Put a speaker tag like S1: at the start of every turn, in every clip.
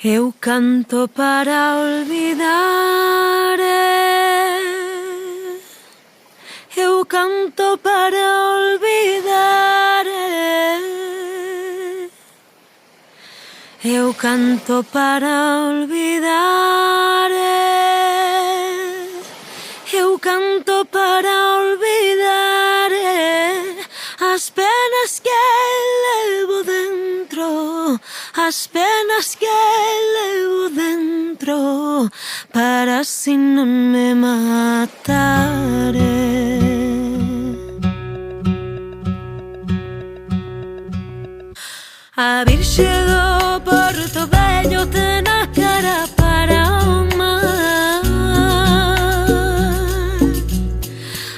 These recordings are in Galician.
S1: Eu canto para olvidar, eu canto para olvidar, eu canto para olvidar, eu canto para olvidar as penas que levo dentro, as penas que levo dentro, para así non me matare. A Virxe do Porto Vello ten a cara para o mar.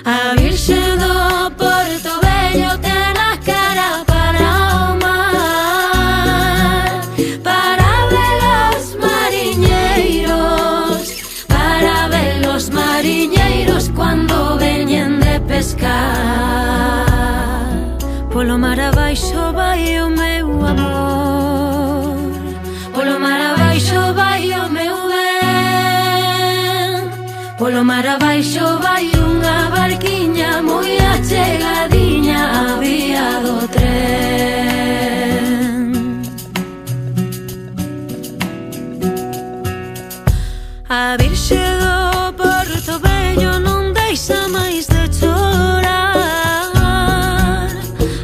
S1: A Virxe do Porto Vello ten a cara para o mar, para ver os mariñeiros, para ver os mariñeiros cuando veñen de pescar. Polo mar abaixo vai o meu amor, polo mar abaixo vai o meu ben, polo mar abaixo vai unha barquiña moi achegadiña á vía do tren. A Virxe do Porto Vello non deixa máis de chorar.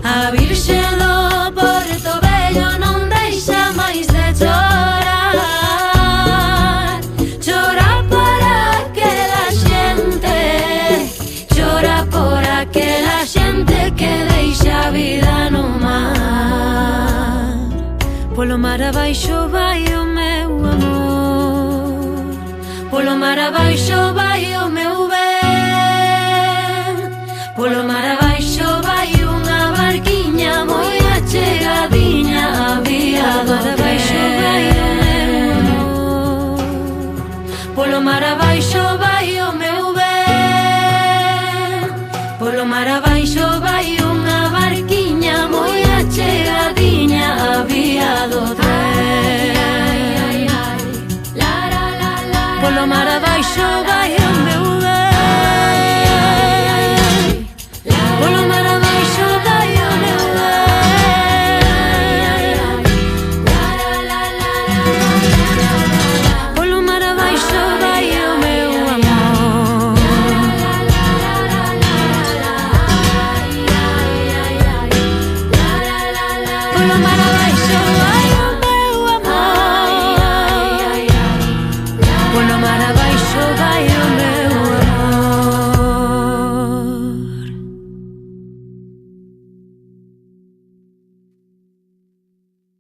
S1: A Virxe do Porto Vello non deixa máis de chorar. Chora por aquela xente, chora por aquela xente que deixa a vida no mar. Polo mar abaixo vai o meu amor, polo mar abaixo vai o meu ben, polo mar abaixo vai unha barquiña moi achegadiña á vía do tren. Polo mar abaixo vai o meu ben, polo mar abaixo vai unha barquiña moi achegadiña á vía do tren. Polo mar abaixo vai o meu ben, polo mar abaixo vai o meu ben, polo mar abaixo vai o meu amor, polo mar abaixo vai